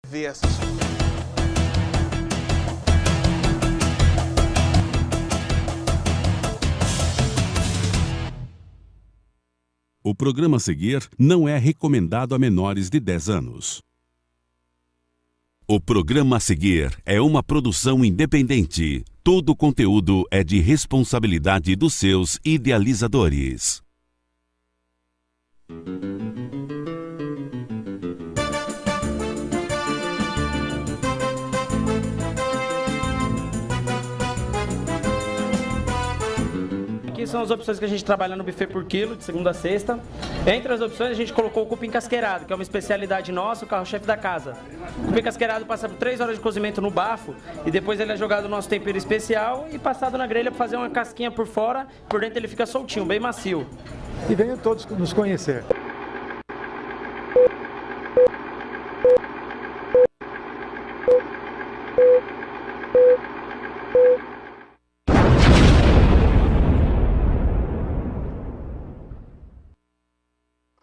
ver essa história. O programa a seguir não é recomendado a menores de 10 anos. O programa a seguir é uma produção independente. Todo o conteúdo é de responsabilidade dos seus idealizadores. Aqui são as opções que a gente trabalha no buffet por quilo, de segunda a sexta. Entre as opções, a gente colocou o cupim casqueirado, que é uma especialidade nossa, o carro-chefe da casa. O cupim casqueirado passa por 3 horas de cozimento no bafo e depois ele é jogado no nosso tempero especial e passado na grelha para fazer uma casquinha por fora. Por dentro ele fica soltinho, bem macio. E venham todos nos conhecer.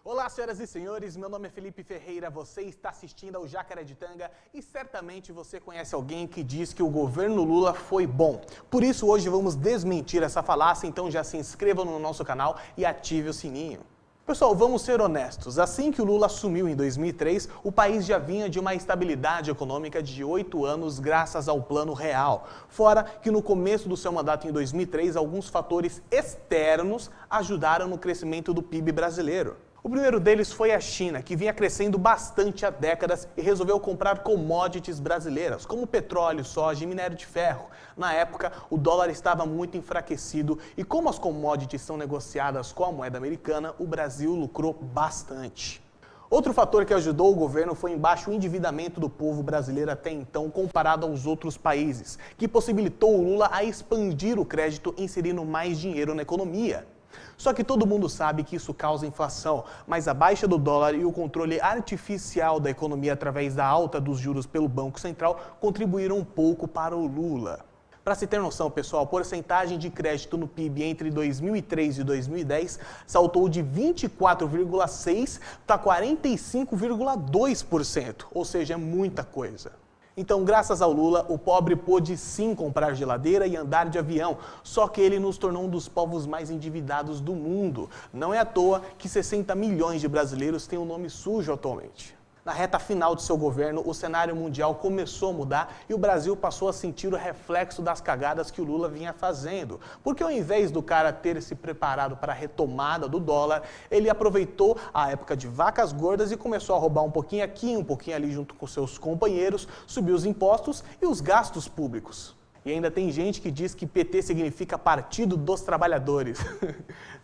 Olá, senhoras e senhores, meu nome é Felipe Ferreira, você está assistindo ao Jacaretanga e certamente você conhece alguém que diz que o governo Lula foi bom. Por isso, hoje vamos desmentir essa falácia, então já se inscreva no nosso canal e ative o sininho. Pessoal, vamos ser honestos, assim que o Lula assumiu em 2003, o país já vinha de uma estabilidade econômica de 8 anos graças ao Plano Real. Fora que no começo do seu mandato em 2003, alguns fatores externos ajudaram no crescimento do PIB brasileiro. O primeiro deles foi a China, que vinha crescendo bastante há décadas e resolveu comprar commodities brasileiras, como petróleo, soja e minério de ferro. Na época, o dólar estava muito enfraquecido e como as commodities são negociadas com a moeda americana, o Brasil lucrou bastante. Outro fator que ajudou o governo foi o baixo endividamento do povo brasileiro até então, comparado aos outros países, que possibilitou o Lula a expandir o crédito, inserindo mais dinheiro na economia. Só que todo mundo sabe que isso causa inflação, mas a baixa do dólar e o controle artificial da economia através da alta dos juros pelo Banco Central contribuíram um pouco para o Lula. Para se ter noção, pessoal, a porcentagem de crédito no PIB entre 2003 e 2010 saltou de 24,6% para 45,2%, ou seja, é muita coisa. Então, graças ao Lula, o pobre pôde sim comprar geladeira e andar de avião, só que ele nos tornou um dos povos mais endividados do mundo. Não é à toa que 60 milhões de brasileiros têm o nome sujo atualmente. Na reta final de seu governo, o cenário mundial começou a mudar e o Brasil passou a sentir o reflexo das cagadas que o Lula vinha fazendo. Porque ao invés do cara ter se preparado para a retomada do dólar, ele aproveitou a época de vacas gordas e começou a roubar um pouquinho aqui, um pouquinho ali junto com seus companheiros, subiu os impostos e os gastos públicos. E ainda tem gente que diz que PT significa Partido dos Trabalhadores.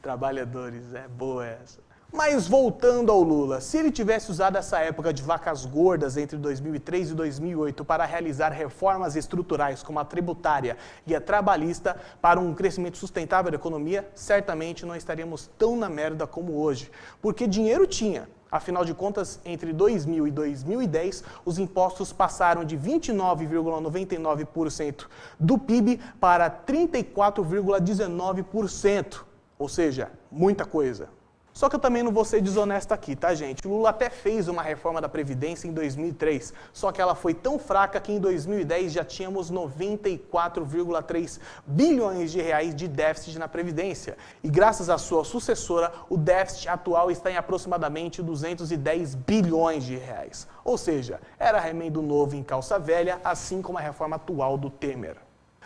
Trabalhadores, é boa essa. Mas voltando ao Lula, se ele tivesse usado essa época de vacas gordas entre 2003 e 2008 para realizar reformas estruturais como a tributária e a trabalhista para um crescimento sustentável da economia, certamente não estaríamos tão na merda como hoje. Porque dinheiro tinha. Afinal de contas, entre 2000 e 2010, os impostos passaram de 29,99% do PIB para 34,19%. Ou seja, muita coisa. Só que eu também não vou ser desonesto aqui, tá, gente? O Lula até fez uma reforma da Previdência em 2003, só que ela foi tão fraca que em 2010 já tínhamos 94,3 bilhões de reais de déficit na Previdência. E graças à sua sucessora, o déficit atual está em aproximadamente 210 bilhões de reais. Ou seja, era remendo novo em calça velha, assim como a reforma atual do Temer.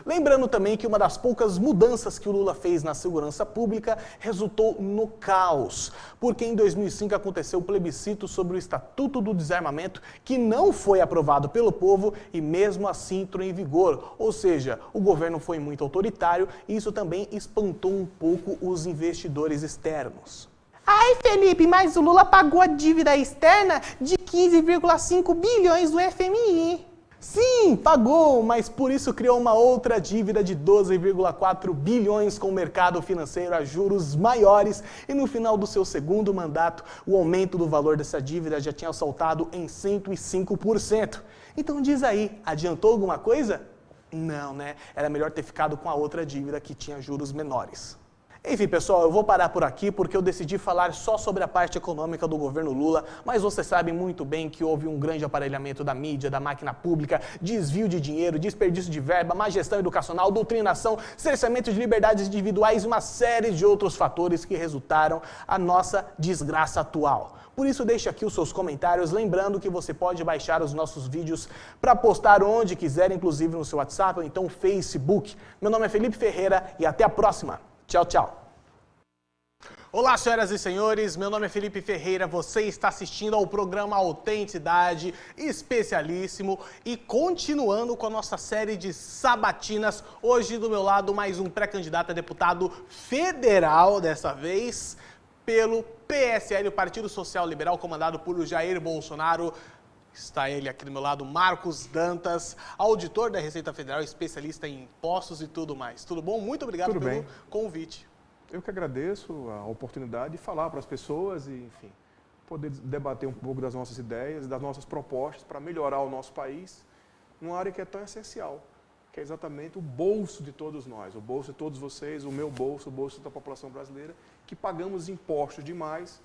Lembrando também que uma das poucas mudanças que o Lula fez na segurança pública resultou no caos, porque em 2005 aconteceu o plebiscito sobre o Estatuto do Desarmamento, que não foi aprovado pelo povo e mesmo assim entrou em vigor. Ou seja, o governo foi muito autoritário e isso também espantou um pouco os investidores externos. Ai, Felipe, mas o Lula pagou a dívida externa de 15,5 bilhões do FMI. Sim, pagou, mas por isso criou uma outra dívida de 12,4 bilhões com o mercado financeiro a juros maiores e no final do seu segundo mandato, o aumento do valor dessa dívida já tinha saltado em 105%. Então diz aí, adiantou alguma coisa? Não, né? Era melhor ter ficado com a outra dívida que tinha juros menores. Enfim, pessoal, eu vou parar por aqui porque eu decidi falar só sobre a parte econômica do governo Lula, mas vocês sabem muito bem que houve um grande aparelhamento da mídia, da máquina pública, desvio de dinheiro, desperdício de verba, má gestão educacional, doutrinação, cerceamento de liberdades individuais e uma série de outros fatores que resultaram a nossa desgraça atual. Por isso, deixe aqui os seus comentários, lembrando que você pode baixar os nossos vídeos para postar onde quiser, inclusive no seu WhatsApp ou então Facebook. Meu nome é Felipe Ferreira e até a próxima. Tchau, tchau. Olá, senhoras e senhores, meu nome é Felipe Ferreira, você está assistindo ao programa Autenticidade, especialíssimo, e continuando com a nossa série de sabatinas, hoje do meu lado mais um pré-candidato a deputado federal, dessa vez, pelo PSL, o Partido Social Liberal, comandado por Jair Bolsonaro. Está ele aqui do meu lado, Marcos Dantas, auditor da Receita Federal, especialista em impostos e tudo mais. Tudo bom? Muito obrigado pelo convite. Eu que agradeço a oportunidade de falar para as pessoas e, enfim, poder debater um pouco das nossas ideias, das nossas propostas para melhorar o nosso país numa área que é tão essencial, que é exatamente o bolso de todos nós, o bolso de todos vocês, o meu bolso, o bolso da população brasileira, que pagamos impostos demais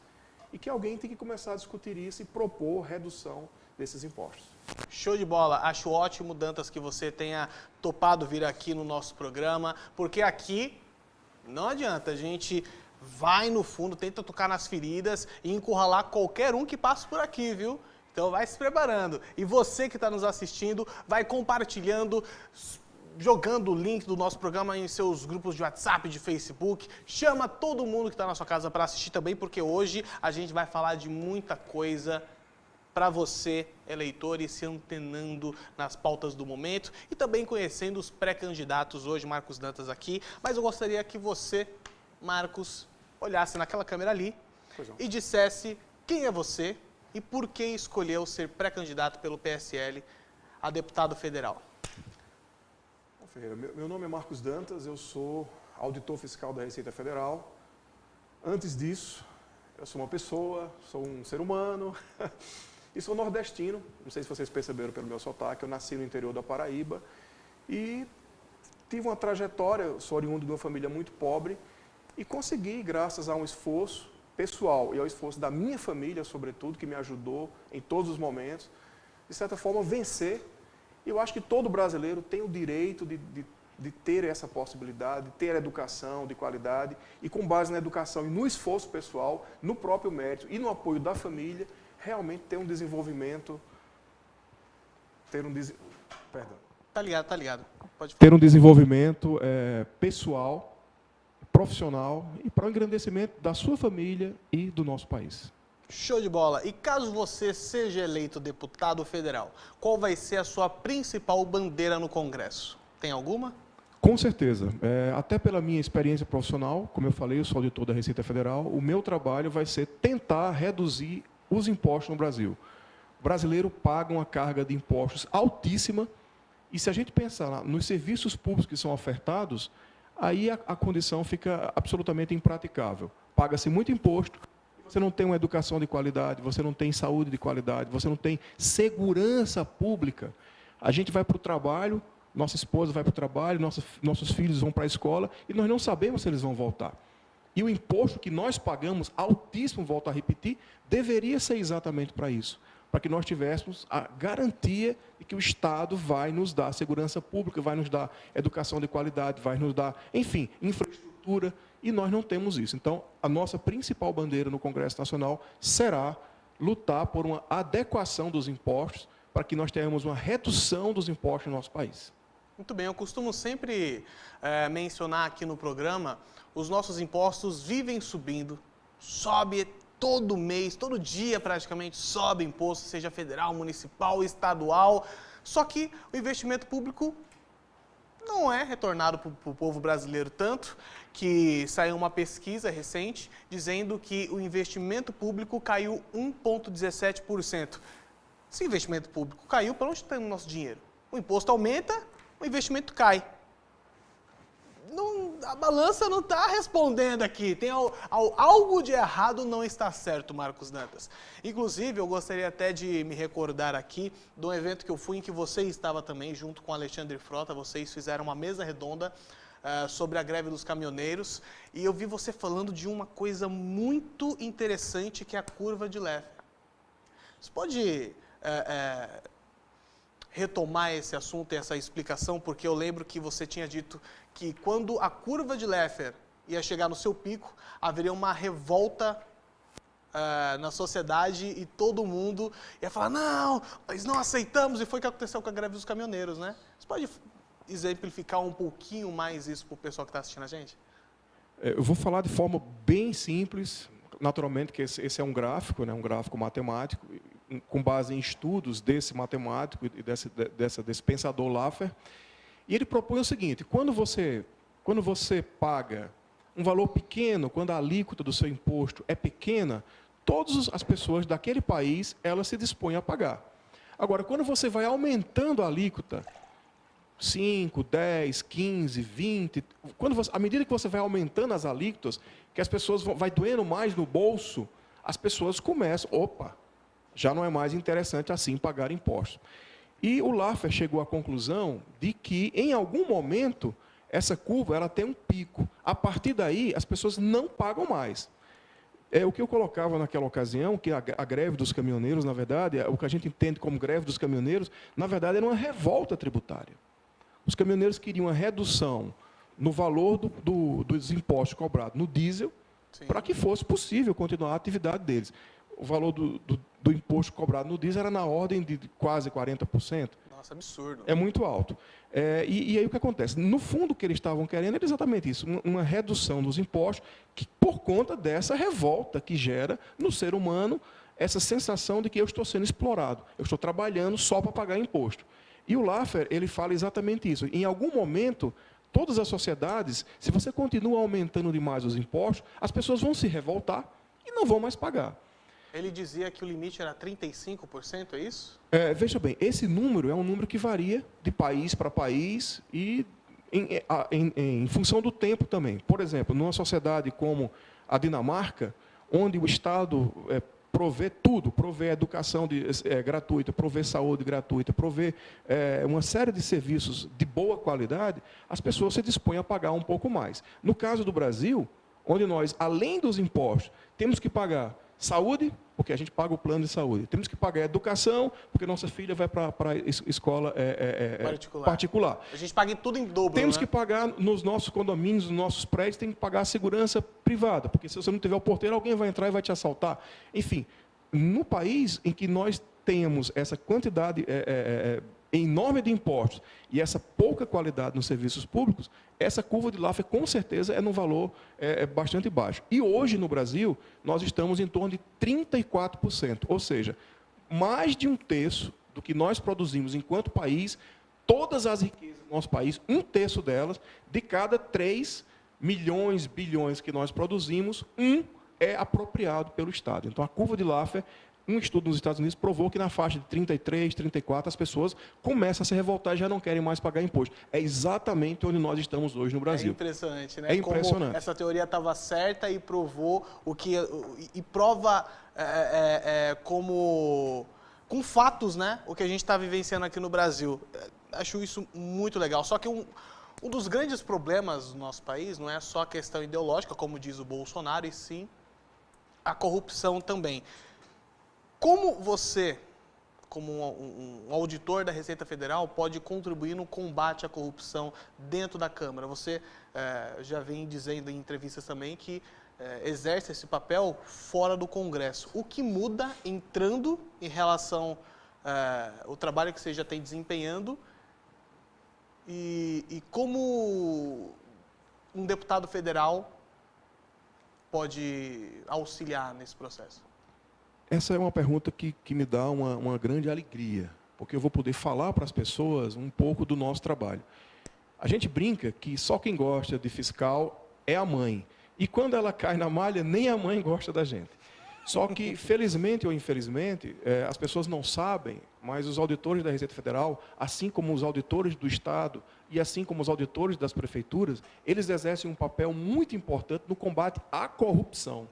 e que alguém tem que começar a discutir isso e propor redução desses impostos. Show de bola, acho ótimo, Dantas, que você tenha topado vir aqui no nosso programa, porque aqui não adianta, a gente vai no fundo, tenta tocar nas feridas e encurralar qualquer um que passe por aqui, viu? Então vai se preparando. E você que está nos assistindo, vai compartilhando, jogando o link do nosso programa em seus grupos de WhatsApp, de Facebook. Chama todo mundo que está na sua casa para assistir também, porque hoje a gente vai falar de muita coisa para você, eleitor, e se antenando nas pautas do momento e também conhecendo os pré-candidatos hoje, Marcos Dantas aqui. Mas eu gostaria que você, Marcos, olhasse naquela câmera ali e dissesse quem é você e por que escolheu ser pré-candidato pelo PSL a deputado federal. Bom, Ferreira, meu nome é Marcos Dantas, eu sou auditor fiscal da Receita Federal. Antes disso, eu sou uma pessoa, sou um ser humano e sou nordestino. Não sei se vocês perceberam pelo meu sotaque, eu nasci no interior da Paraíba e tive uma trajetória, sou oriundo de uma família muito pobre e consegui, graças a um esforço pessoal e ao esforço da minha família, sobretudo, que me ajudou em todos os momentos, de certa forma, vencer. E eu acho que todo brasileiro tem o direito de ter essa possibilidade, de ter educação de qualidade e, com base na educação e no esforço pessoal, no próprio mérito e no apoio da família, realmente ter um desenvolvimento, Tá ligado. Pode falar. Ter um desenvolvimento pessoal, profissional e para o engrandecimento da sua família e do nosso país. Show de bola. E caso você seja eleito deputado federal, qual vai ser a sua principal bandeira no Congresso? Tem alguma? Com certeza. Até pela minha experiência profissional, como eu falei, eu sou auditor da Receita Federal, o meu trabalho vai ser tentar reduzir os impostos no Brasil. O brasileiro paga uma carga de impostos altíssima e, se a gente pensar nos serviços públicos que são ofertados, aí a condição fica absolutamente impraticável. Paga-se muito imposto, você não tem uma educação de qualidade, você não tem saúde de qualidade, você não tem segurança pública. A gente vai para o trabalho, nossa esposa vai para o trabalho, nossos filhos vão para a escola e nós não sabemos se eles vão voltar. E o imposto que nós pagamos, altíssimo, volto a repetir, deveria ser exatamente para isso. Para que nós tivéssemos a garantia de que o Estado vai nos dar segurança pública, vai nos dar educação de qualidade, vai nos dar, enfim, infraestrutura, e nós não temos isso. Então, a nossa principal bandeira no Congresso Nacional será lutar por uma adequação dos impostos para que nós tenhamos uma redução dos impostos no nosso país. Muito bem, eu costumo sempre mencionar aqui no programa, os nossos impostos vivem subindo, sobe todo mês, todo dia praticamente sobe imposto, seja federal, municipal, estadual, só que o investimento público não é retornado para o povo brasileiro tanto, que saiu uma pesquisa recente dizendo que o investimento público caiu 1,17%. Se o investimento público caiu, para onde está o nosso dinheiro? O imposto aumenta, o investimento cai. Não, a balança não está respondendo aqui. Tem algo de errado não está certo, Marcos Dantas. Inclusive, eu gostaria até de me recordar aqui de um evento que eu fui em que você estava também, junto com o Alexandre Frota. Vocês fizeram uma mesa redonda sobre a greve dos caminhoneiros, e eu vi você falando de uma coisa muito interessante, que é a curva de Laffer. Você pode retomar esse assunto e essa explicação, porque eu lembro que você tinha dito que quando a curva de Laffer ia chegar no seu pico, haveria uma revolta na sociedade e todo mundo ia falar, não, nós não aceitamos, e foi o que aconteceu com a greve dos caminhoneiros, né? Você pode exemplificar um pouquinho mais isso para o pessoal que está assistindo a gente? Eu vou falar de forma bem simples, naturalmente que esse é um gráfico, né, um gráfico matemático, com base em estudos desse matemático e desse pensador Laffer, e ele propõe o seguinte: quando você paga um valor pequeno, quando a alíquota do seu imposto é pequena, todas as pessoas daquele país, elas se dispõem a pagar. Agora, quando você vai aumentando a alíquota, 5, 10, 15, 20, à medida que você vai aumentando as alíquotas, que as pessoas vai doendo mais no bolso, as pessoas começam, opa, já não é mais interessante assim pagar impostos. E o Laffer chegou à conclusão de que, em algum momento, essa curva ela tem um pico. A partir daí, as pessoas não pagam mais. O que eu colocava naquela ocasião, que a greve dos caminhoneiros, na verdade, o que a gente entende como greve dos caminhoneiros, na verdade, era uma revolta tributária. Os caminhoneiros queriam uma redução no valor dos impostos cobrados no diesel, para que fosse possível continuar a atividade deles. O valor do imposto cobrado no diesel era na ordem de quase 40%. Nossa, absurdo. É muito alto. E aí o que acontece? No fundo, o que eles estavam querendo era exatamente isso, uma redução dos impostos, que, por conta dessa revolta que gera no ser humano essa sensação de que eu estou sendo explorado, eu estou trabalhando só para pagar imposto. E o Laffer, ele fala exatamente isso. Em algum momento, todas as sociedades, se você continua aumentando demais os impostos, as pessoas vão se revoltar e não vão mais pagar. Ele dizia que o limite era 35%, é isso? Veja bem, esse número é um número que varia de país para país e em função do tempo também. Por exemplo, numa sociedade como a Dinamarca, onde o Estado provê tudo, provê educação gratuita, provê saúde gratuita, provê uma série de serviços de boa qualidade, as pessoas se dispõem a pagar um pouco mais. No caso do Brasil, onde nós, além dos impostos, temos que pagar saúde, porque a gente paga o plano de saúde. Temos que pagar educação, porque nossa filha vai para a escola particular. A gente paga tudo em dobro. Temos que pagar nos nossos condomínios, nos nossos prédios, tem que pagar a segurança privada, porque se você não tiver o porteiro, alguém vai entrar e vai te assaltar. Enfim, no país em que nós temos essa quantidade enorme de impostos e essa pouca qualidade nos serviços públicos, essa curva de Laffer, com certeza, é num valor bastante baixo. E hoje, no Brasil, nós estamos em torno de 34%, ou seja, mais de um terço do que nós produzimos enquanto país, todas as riquezas do nosso país, um terço delas, de cada 3 milhões, bilhões que nós produzimos, é apropriado pelo Estado. Então, a curva de Laffer, um estudo nos Estados Unidos provou que na faixa de 33, 34, as pessoas começam a se revoltar e já não querem mais pagar imposto. É exatamente onde nós estamos hoje no Brasil. É impressionante, né? É impressionante. Como essa teoria estava certa e provou e prova como com fatos, né? O que a gente está vivenciando aqui no Brasil. Acho isso muito legal. Só que um dos grandes problemas do nosso país não é só a questão ideológica, como diz o Bolsonaro, e sim a corrupção também. Como você, como um auditor da Receita Federal, pode contribuir no combate à corrupção dentro da Câmara? Você já vem dizendo em entrevistas também que exerce esse papel fora do Congresso. O que muda entrando em relação ao trabalho que você já tem desempenhando e como um deputado federal pode auxiliar nesse processo? Essa é uma pergunta que me dá uma grande alegria, porque eu vou poder falar para as pessoas um pouco do nosso trabalho. A gente brinca que só quem gosta de fiscal é a mãe. E quando ela cai na malha, nem a mãe gosta da gente. Só que, felizmente ou infelizmente, as pessoas não sabem, mas os auditores da Receita Federal, assim como os auditores do Estado e assim como os auditores das prefeituras, eles exercem um papel muito importante no combate à corrupção.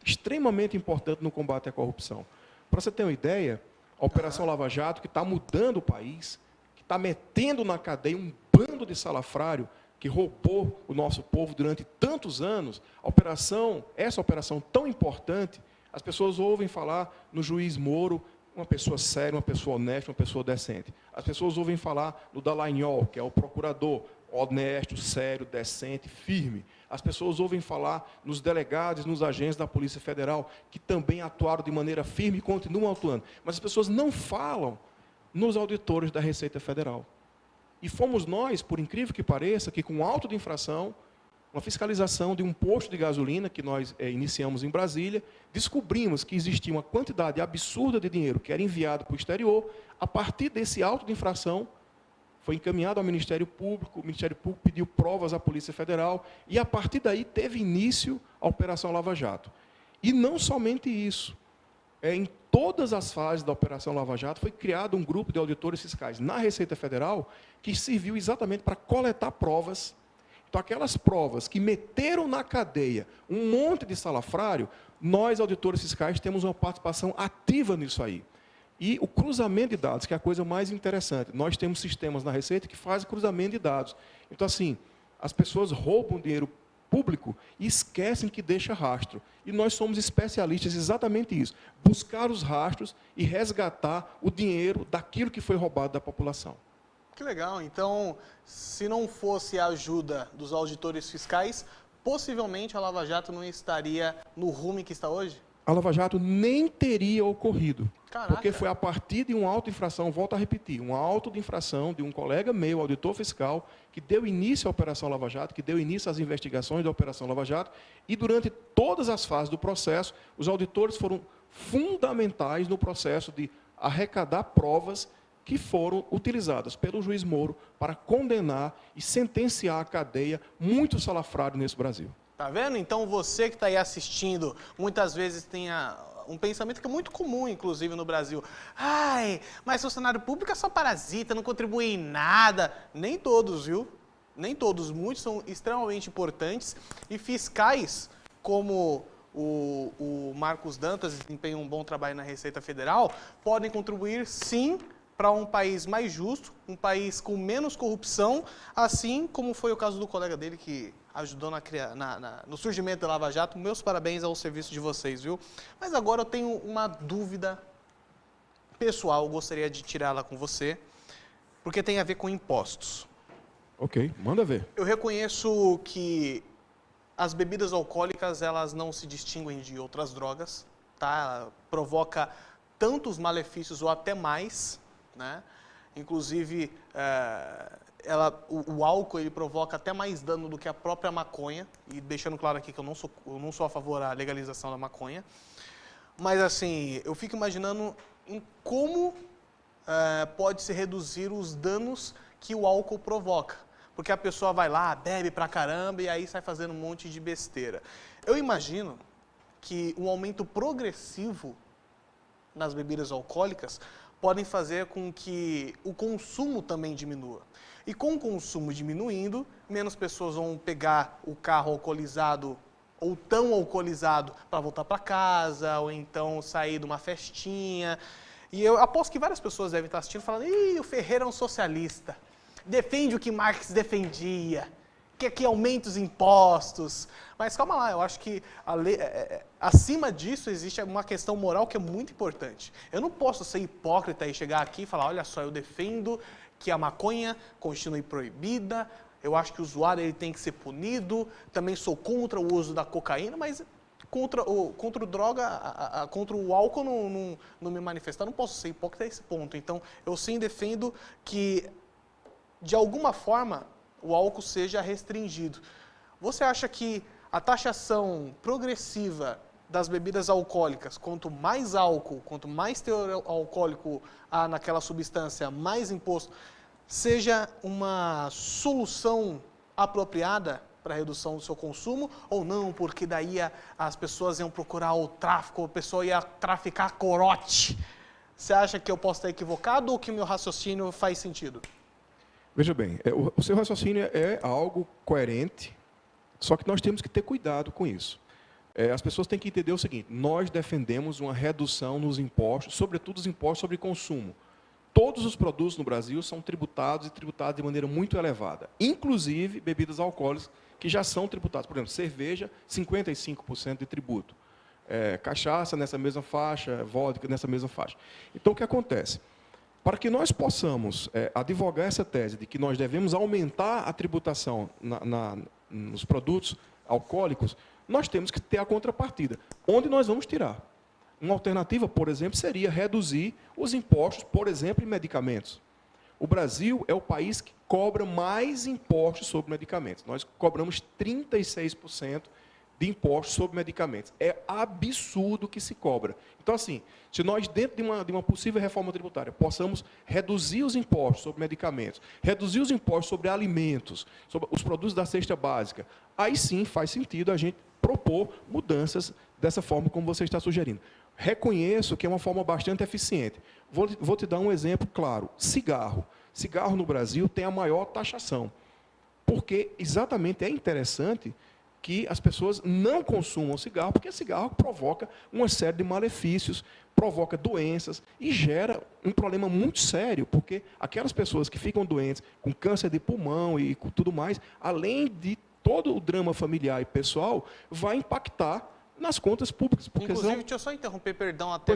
Extremamente importante no combate à corrupção. Para você ter uma ideia, a Operação Lava Jato, que está mudando o país, que está metendo na cadeia um bando de salafrário, que roubou o nosso povo durante tantos anos, essa operação tão importante, as pessoas ouvem falar no juiz Moro, uma pessoa séria, uma pessoa honesta, uma pessoa decente. As pessoas ouvem falar no Dallagnol, que é o procurador, honesto, sério, decente, firme. As pessoas ouvem falar nos delegados, nos agentes da Polícia Federal, que também atuaram de maneira firme e continuam atuando. Mas as pessoas não falam nos auditores da Receita Federal. E fomos nós, por incrível que pareça, que com auto de infração, uma fiscalização de um posto de gasolina que nós iniciamos em Brasília, descobrimos que existia uma quantidade absurda de dinheiro que era enviado para o exterior. A partir desse auto de infração, foi encaminhado ao Ministério Público, o Ministério Público pediu provas à Polícia Federal, e a partir daí teve início a Operação Lava Jato. E não somente isso. Em todas as fases da Operação Lava Jato foi criado um grupo de auditores fiscais na Receita Federal que serviu exatamente para coletar provas. Então, aquelas provas que meteram na cadeia um monte de salafrário, nós, auditores fiscais, temos uma participação ativa nisso aí. E o cruzamento de dados, que é a coisa mais interessante. Nós temos sistemas na Receita que fazem cruzamento de dados. Então, assim, as pessoas roubam dinheiro público e esquecem que deixa rastro. E nós somos especialistas exatamente isso. Buscar os rastros e resgatar o dinheiro daquilo que foi roubado da população. Que legal. Então, se não fosse a ajuda dos auditores fiscais, possivelmente a Lava Jato não estaria no rumo que está hoje? A Lava Jato nem teria ocorrido. Caraca. Porque foi a partir de uma auto-infração, volto a repetir, uma auto-infração de um colega meu, auditor fiscal, que deu início à Operação Lava Jato, que deu início às investigações da Operação Lava Jato, e durante todas as fases do processo, os auditores foram fundamentais no processo de arrecadar provas que foram utilizadas pelo juiz Moro para condenar e sentenciar à cadeia muito salafrário nesse Brasil. Tá vendo? Então você que está aí assistindo, muitas vezes tem um pensamento que é muito comum, inclusive, no Brasil. Ai, mas funcionário público é só parasita, não contribui em nada. Nem todos, viu? Nem todos. Muitos são extremamente importantes. E fiscais, como o Marcos Dantas, desempenham um bom trabalho na Receita Federal, podem contribuir, sim, para um país mais justo, um país com menos corrupção, assim como foi o caso do colega dele que ajudou no surgimento da Lava Jato. Meus parabéns ao serviço de vocês, viu? Mas agora eu tenho uma dúvida pessoal, eu gostaria de tirá-la com você, porque tem a ver com impostos. Ok, manda ver. Eu reconheço que as bebidas alcoólicas, elas não se distinguem de outras drogas, tá? Ela provoca tantos malefícios ou até mais, né? Inclusive, o álcool ele provoca até mais dano do que a própria maconha, e deixando claro aqui que eu não sou a favor da legalização da maconha, mas assim, eu fico imaginando em como pode se reduzir os danos que o álcool provoca, porque a pessoa vai lá, bebe pra caramba e aí sai fazendo um monte de besteira. Eu imagino que um aumento progressivo nas bebidas alcoólicas podem fazer com que o consumo também diminua. E com o consumo diminuindo, menos pessoas vão pegar o carro alcoolizado ou tão alcoolizado para voltar para casa, ou então sair de uma festinha. E eu aposto que várias pessoas devem estar assistindo falando: ih, o Ferreira é um socialista, defende o que Marx defendia, que aumenta os impostos. Mas calma lá, eu acho que acima disso existe uma questão moral que é muito importante. Eu não posso ser hipócrita e chegar aqui e falar: olha só, eu defendo que a maconha continue proibida, eu acho que o usuário ele tem que ser punido, também sou contra o uso da cocaína, mas contra o álcool não me manifestar. Não posso ser hipócrita a esse ponto. Então, eu sim defendo que, de alguma forma, o álcool seja restringido. Você acha que a taxação progressiva das bebidas alcoólicas, quanto mais álcool, quanto mais teor alcoólico há naquela substância, mais imposto, seja uma solução apropriada para a redução do seu consumo, ou não, porque daí as pessoas iam procurar o tráfico, a pessoa ia traficar corote? Você acha que eu posso estar equivocado ou que o meu raciocínio faz sentido? Veja bem, o seu raciocínio é algo coerente, só que nós temos que ter cuidado com isso. As pessoas têm que entender o seguinte: nós defendemos uma redução nos impostos, sobretudo os impostos sobre consumo. todos os produtos no Brasil são tributados e tributados de maneira muito elevada, inclusive bebidas alcoólicas, que já são tributadas. Por exemplo, cerveja, 55% de tributo. Cachaça nessa mesma faixa, vodka nessa mesma faixa. Então, o que acontece? Para que nós possamos advogar essa tese de que nós devemos aumentar a tributação nos produtos alcoólicos, nós temos que ter a contrapartida. Onde nós vamos tirar? Uma alternativa, por exemplo, seria reduzir os impostos, por exemplo, em medicamentos. O Brasil é o país que cobra mais impostos sobre medicamentos. Nós cobramos 36% de impostos sobre medicamentos. É absurdo o que se cobra. Então, assim, se nós, dentro de uma possível reforma tributária, possamos reduzir os impostos sobre medicamentos, reduzir os impostos sobre alimentos, sobre os produtos da cesta básica, aí sim faz sentido a gente propor mudanças dessa forma como você está sugerindo. Reconheço que é uma forma bastante eficiente. Vou te dar um exemplo claro. Cigarro. Cigarro no Brasil tem a maior taxação. Porque exatamente é interessante que as pessoas não consumam cigarro, porque cigarro provoca uma série de malefícios, provoca doenças e gera um problema muito sério, porque aquelas pessoas que ficam doentes com câncer de pulmão e com tudo mais, além de todo o drama familiar e pessoal, vai impactar nas contas públicas. Inclusive, deixa eu só interromper, perdão, até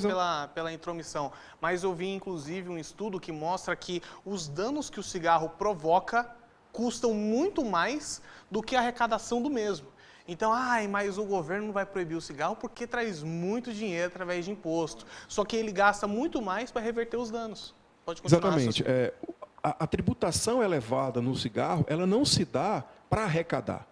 pela intromissão, mas eu vi, inclusive, um estudo que mostra que os danos que o cigarro provoca custam muito mais do que a arrecadação do mesmo. Então, mas o governo não vai proibir o cigarro porque traz muito dinheiro através de imposto. Só que ele gasta muito mais para reverter os danos. Pode continuar. Exatamente. A tributação elevada no cigarro, ela não se dá para arrecadar.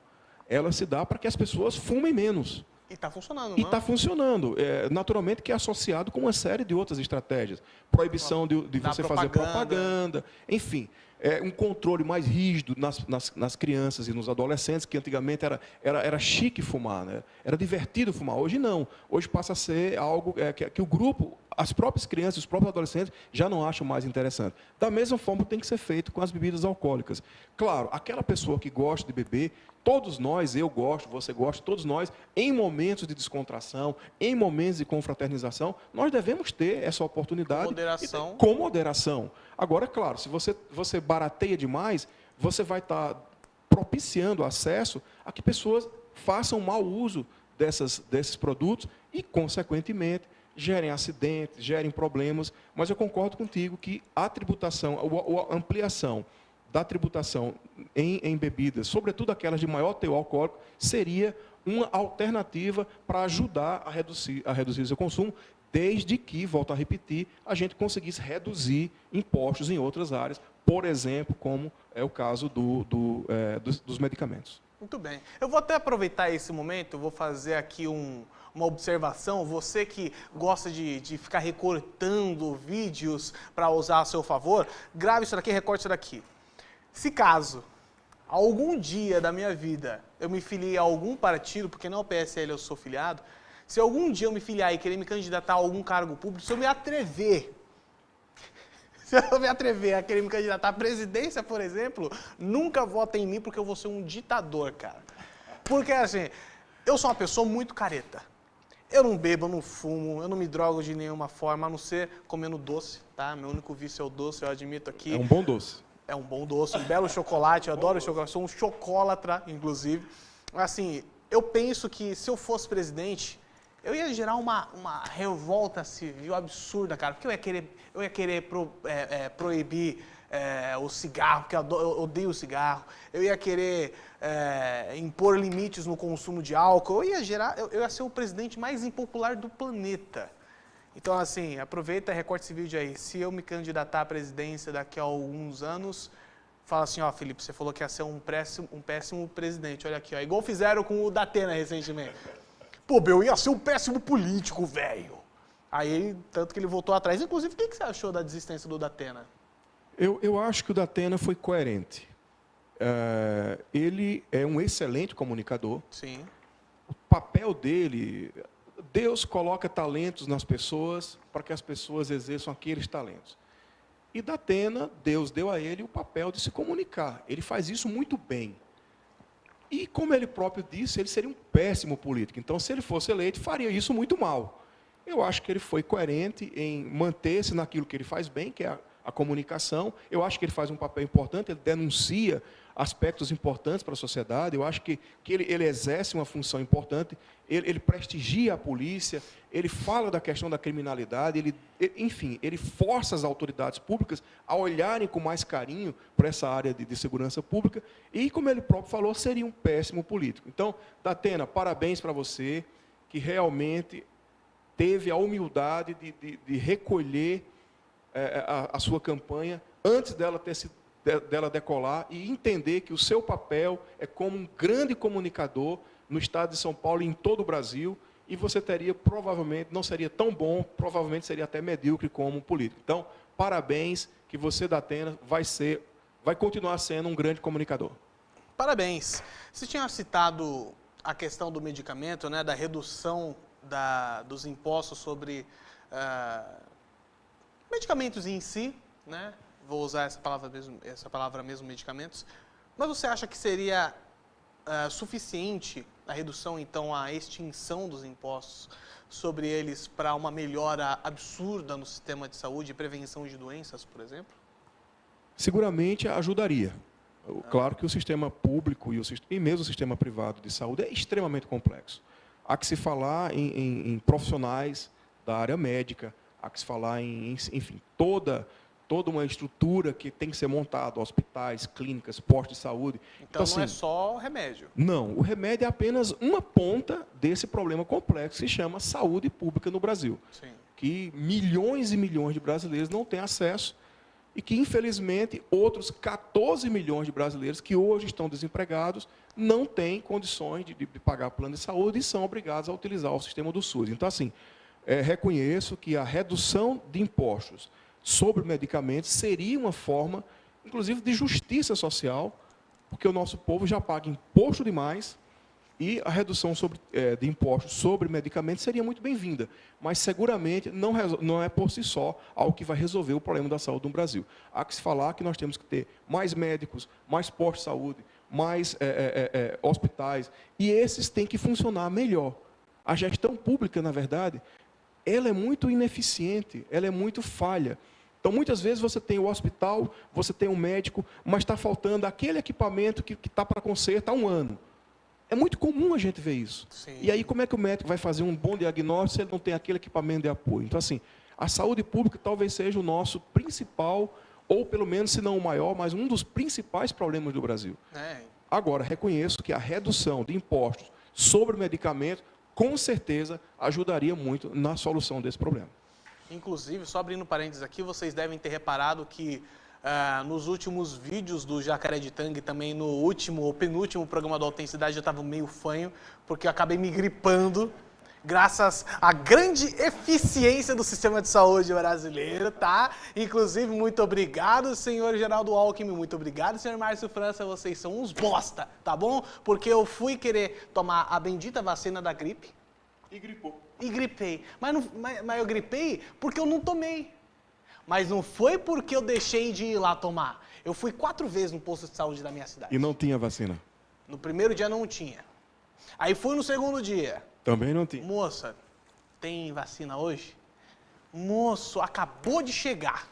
Ela se dá para que as pessoas fumem menos. E está funcionando, não? E está funcionando. Naturalmente que é associado com uma série de outras estratégias. Proibição de você fazer propaganda, enfim. Um controle mais rígido nas crianças e nos adolescentes, que antigamente era chique fumar, né? Era divertido fumar. Hoje não. Hoje passa a ser algo que o grupo, as próprias crianças, os próprios adolescentes já não acham mais interessante. Da mesma forma tem que ser feito com as bebidas alcoólicas. Claro, aquela pessoa que gosta de beber, todos nós, eu gosto, você gosta, todos nós, em momentos de descontração, em momentos de confraternização, nós devemos ter essa oportunidade. Com moderação. Com moderação. Agora, claro, se você barateia demais, você vai estar propiciando acesso a que pessoas façam mau uso desses produtos e, consequentemente, gerem acidentes, gerem problemas. Mas eu concordo contigo que a tributação, a ampliação da tributação em bebidas, sobretudo aquelas de maior teor alcoólico, seria uma alternativa para ajudar a reduzir o seu consumo, desde que, volto a repetir, a gente conseguisse reduzir impostos em outras áreas, por exemplo, como é o caso dos medicamentos. Muito bem. Eu vou até aproveitar esse momento, vou fazer aqui uma observação. Você que gosta de ficar recortando vídeos para usar a seu favor, grave isso daqui, recorte isso daqui. Se caso, algum dia da minha vida, eu me filiei a algum partido, porque não é o PSL eu sou filiado, se algum dia eu me filiar e querer me candidatar a algum cargo público, se eu me atrever a querer me candidatar à presidência, por exemplo, nunca votem em mim porque eu vou ser um ditador, cara. Porque, assim, eu sou uma pessoa muito careta. Eu não bebo, eu não fumo, eu não me drogo de nenhuma forma, a não ser comendo doce, tá? Meu único vício é o doce, eu admito aqui. É um bom doce. É um bom doce, um belo chocolate, eu adoro chocolate, sou um chocólatra, inclusive. Assim, eu penso que se eu fosse presidente, eu ia gerar uma revolta civil absurda, cara, porque eu ia querer proibir o cigarro, porque eu odeio o cigarro, eu ia querer impor limites no consumo de álcool, eu ia ser o presidente mais impopular do planeta. Então, assim, aproveita e recorte esse vídeo aí. Se eu me candidatar à presidência daqui a alguns anos, fala assim, Felipe, você falou que ia ser um péssimo presidente, olha aqui, igual fizeram com o Datena recentemente. Pô, eu ia ser um péssimo político, velho. Aí, tanto que ele voltou atrás. Inclusive, o que você achou da desistência do Datena? Eu acho que o Datena foi coerente. Ele é um excelente comunicador. Sim. O papel dele, Deus coloca talentos nas pessoas para que as pessoas exerçam aqueles talentos. E Datena, Deus deu a ele o papel de se comunicar. Ele faz isso muito bem. E, como ele próprio disse, ele seria um péssimo político. Então, se ele fosse eleito, faria isso muito mal. Eu acho que ele foi coerente em manter-se naquilo que ele faz bem, que é a comunicação. Eu acho que ele faz um papel importante, ele denuncia aspectos importantes para a sociedade. Eu acho que ele exerce uma função importante, ele prestigia a polícia, ele fala da questão da criminalidade, enfim, ele força as autoridades públicas a olharem com mais carinho para essa área de segurança pública e, como ele próprio falou, seria um péssimo político. Então, Datena, parabéns para você, que realmente teve a humildade de recolher a sua campanha antes dela decolar e entender que o seu papel é como um grande comunicador no estado de São Paulo e em todo o Brasil, e você provavelmente, não seria tão bom, provavelmente seria até medíocre como político. Então, parabéns, que você, Datena, vai continuar sendo um grande comunicador. Parabéns. Você tinha citado a questão do medicamento, né, da redução dos impostos sobre medicamentos em si, né? Vou usar essa palavra mesmo, medicamentos. Mas você acha que seria suficiente a redução, então, a extinção dos impostos sobre eles para uma melhora absurda no sistema de saúde e prevenção de doenças, por exemplo? Seguramente ajudaria. Claro que o sistema público e mesmo o sistema privado de saúde é extremamente complexo. Há que se falar em profissionais da área médica, há que se falar enfim, toda uma estrutura que tem que ser montada, hospitais, clínicas, postos de saúde. Então não é só remédio. Não, o remédio é apenas uma ponta desse problema complexo que se chama saúde pública no Brasil. Sim. Que milhões e milhões de brasileiros não têm acesso e que, infelizmente, outros 14 milhões de brasileiros que hoje estão desempregados não têm condições de pagar plano de saúde e são obrigados a utilizar o sistema do SUS. Então, assim, reconheço que a redução de impostos sobre medicamentos seria uma forma, inclusive, de justiça social, porque o nosso povo já paga imposto demais e a redução de impostos sobre medicamentos seria muito bem-vinda, mas seguramente não é por si só algo que vai resolver o problema da saúde no Brasil. Há que se falar que nós temos que ter mais médicos, mais postos de saúde, mais hospitais, e esses têm que funcionar melhor. A gestão pública, na verdade, ela é muito ineficiente, ela é muito falha. Então, muitas vezes, você tem o hospital, você tem um médico, mas está faltando aquele equipamento que está para conserto há um ano. É muito comum a gente ver isso. Sim. E aí, como é que o médico vai fazer um bom diagnóstico se ele não tem aquele equipamento de apoio? Então, assim, a saúde pública talvez seja o nosso principal, ou pelo menos, se não o maior, mas um dos principais problemas do Brasil. Agora, reconheço que a redução de impostos sobre medicamentos com certeza ajudaria muito na solução desse problema. Inclusive, só abrindo parênteses aqui, vocês devem ter reparado que nos últimos vídeos do Jacareditanga e também no último ou penúltimo programa do Autenticidade eu estava meio fanho, porque eu acabei me gripando, graças à grande eficiência do sistema de saúde brasileiro, tá? Inclusive, muito obrigado, senhor Geraldo Alckmin, muito obrigado, senhor Márcio França, vocês são uns bosta, tá bom? Porque eu fui querer tomar a bendita vacina da gripe. E gripou. E gripei. Mas eu gripei porque eu não tomei. Mas não foi porque eu deixei de ir lá tomar. Eu fui 4 vezes no posto de saúde da minha cidade. E não tinha vacina? No primeiro dia não tinha. Aí fui no segundo dia. Também não tinha. Moça, tem vacina hoje? Moço, acabou de chegar.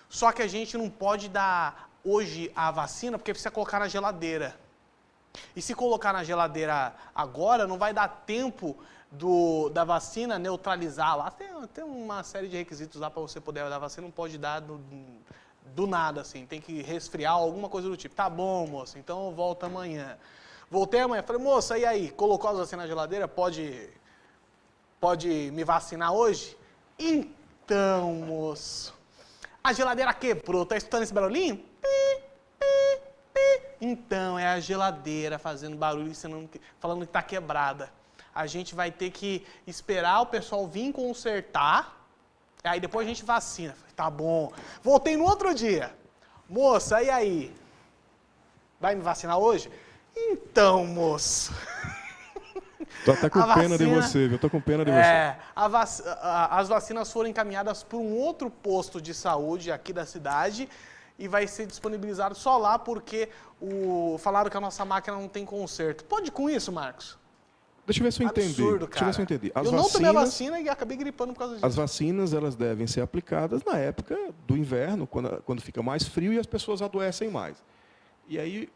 Só que a gente não pode dar hoje a vacina porque precisa colocar na geladeira. E se colocar na geladeira agora, não vai dar tempo da vacina neutralizar lá. Tem uma série de requisitos lá para você poder dar vacina, não pode dar do nada, assim. Tem que resfriar, alguma coisa do tipo. Tá bom, moça, então eu volto amanhã. Voltei amanhã, falei, moça, e aí? Colocou as vacinas na geladeira? Pode me vacinar hoje? Então, moço, a geladeira quebrou. Tá escutando esse barulhinho? Então, é a geladeira fazendo barulho e falando que tá quebrada. A gente vai ter que esperar o pessoal vir consertar, aí depois a gente vacina. Falei, tá bom. Voltei no outro dia. Moça, e aí? Vai me vacinar hoje? Então, moço. Tô até com pena de você, viu? Tô com pena de você. As vacinas foram encaminhadas por um outro posto de saúde aqui da cidade e vai ser disponibilizado só lá porque falaram que a nossa máquina não tem conserto. Pode com isso, Marcos? Deixa eu ver se eu entendi. Absurdo, cara. Deixa eu ver se eu entendi. Eu não tomei a vacina e acabei gripando por causa disso. As vacinas, elas devem ser aplicadas na época do inverno, quando fica mais frio e as pessoas adoecem mais. E aí,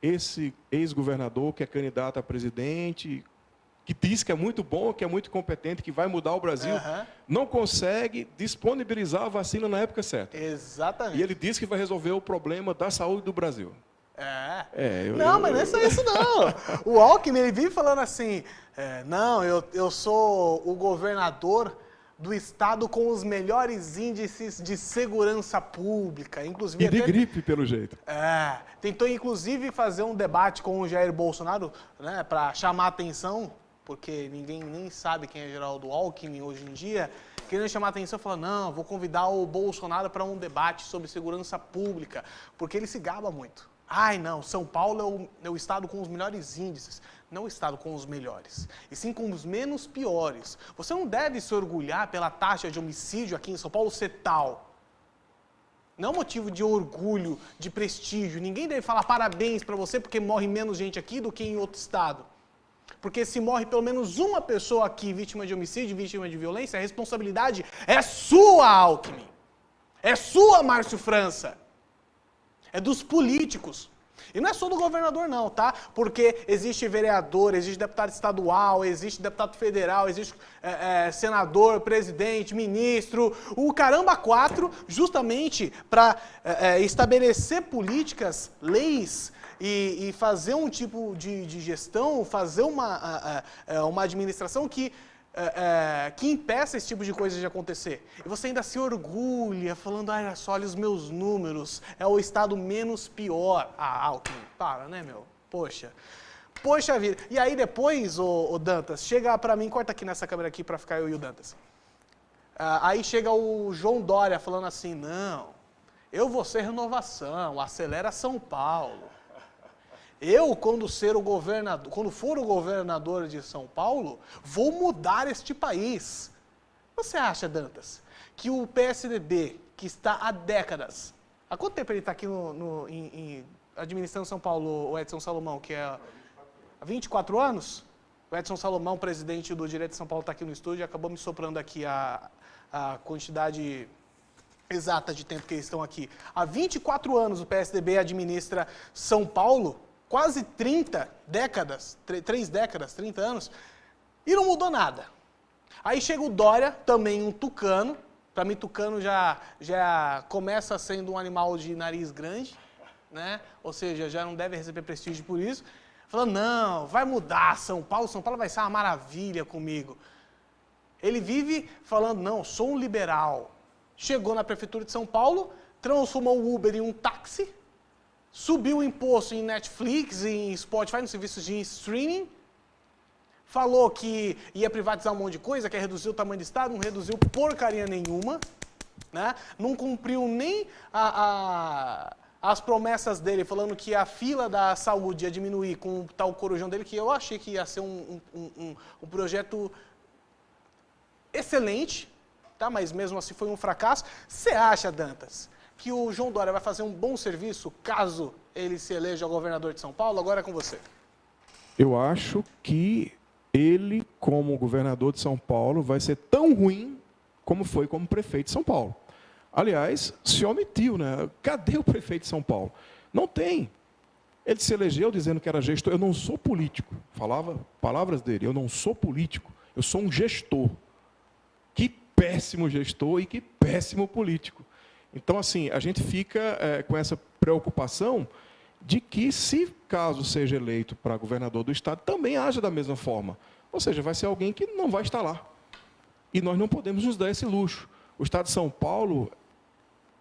esse ex-governador que é candidato a presidente, que diz que é muito bom, que é muito competente, que vai mudar o Brasil, não consegue disponibilizar a vacina na época certa. Exatamente. E ele diz que vai resolver o problema da saúde do Brasil. Mas não é só isso, não. O Alckmin, ele vive falando assim, não, eu sou o governador do estado com os melhores índices de segurança pública. Inclusive, E de gripe, pelo jeito. Tentou, inclusive, fazer um debate com o Jair Bolsonaro, né, para chamar a atenção, porque ninguém nem sabe quem é Geraldo Alckmin hoje em dia, querendo chamar a atenção, falou, não, vou convidar o Bolsonaro para um debate sobre segurança pública, porque ele se gaba muito. Ai, não, São Paulo é o estado com os melhores índices. Não o estado com os melhores, e sim com os menos piores. Você não deve se orgulhar pela taxa de homicídio aqui em São Paulo ser tal. Não é motivo de orgulho, de prestígio. Ninguém deve falar parabéns para você porque morre menos gente aqui do que em outro estado. Porque se morre pelo menos uma pessoa aqui vítima de homicídio, vítima de violência, a responsabilidade é sua, Alckmin. É sua, Márcio França. É dos políticos. E não é só do governador não, tá? Porque existe vereador, existe deputado estadual, existe deputado federal, existe senador, presidente, ministro, o caramba quatro, justamente para estabelecer políticas, leis e fazer um tipo de gestão, fazer uma administração que impeça esse tipo de coisa de acontecer. E você ainda se orgulha, falando, olha só, olha os meus números, é o estado menos pior. Alckmin, para, né, meu? Poxa vida. E aí depois, o Dantas, chega pra mim, corta aqui nessa câmera aqui pra ficar eu e o Dantas. Aí chega o João Dória falando assim, não, eu vou ser renovação, acelera São Paulo. Eu, quando for o governador de São Paulo, vou mudar este país. Você acha, Dantas, que o PSDB, que está há décadas, há quanto tempo ele está aqui administrando São Paulo, o Edson Salomão, que é há 24 anos? O Edson Salomão, presidente do Direito de São Paulo, está aqui no estúdio e acabou me soprando aqui a quantidade exata de tempo que eles estão aqui. Há 24 anos o PSDB administra São Paulo, quase 30 décadas, 3 décadas, 30 anos, e não mudou nada. Aí chega o Dória, também um tucano, para mim tucano já começa sendo um animal de nariz grande, né? Ou seja, já não deve receber prestígio por isso, falando, não, vai mudar São Paulo vai ser uma maravilha comigo. Ele vive falando, não, sou um liberal. Chegou na prefeitura de São Paulo, transformou o Uber em um táxi, subiu o imposto em Netflix, em Spotify, nos serviços de streaming, falou que ia privatizar um monte de coisa, quer reduzir o tamanho do Estado, não reduziu porcaria nenhuma, né? Não cumpriu nem as promessas dele, falando que a fila da saúde ia diminuir com o tal corujão dele, que eu achei que ia ser um projeto excelente, tá? Mas mesmo assim foi um fracasso. Você acha, Dantas, que o João Dória vai fazer um bom serviço caso ele se eleja governador de São Paulo? Agora é com você. Eu acho que ele, como governador de São Paulo, vai ser tão ruim como foi como prefeito de São Paulo. Aliás, se omitiu, né? Cadê o prefeito de São Paulo? Não tem. Ele se elegeu dizendo que era gestor. Eu não sou político. Falava palavras dele. Eu não sou político. Eu sou um gestor. Que péssimo gestor e que péssimo político. Então, assim, a gente fica com essa preocupação de que, se caso seja eleito para governador do Estado, também haja da mesma forma. Ou seja, vai ser alguém que não vai estar lá. E nós não podemos nos dar esse luxo. O Estado de São Paulo,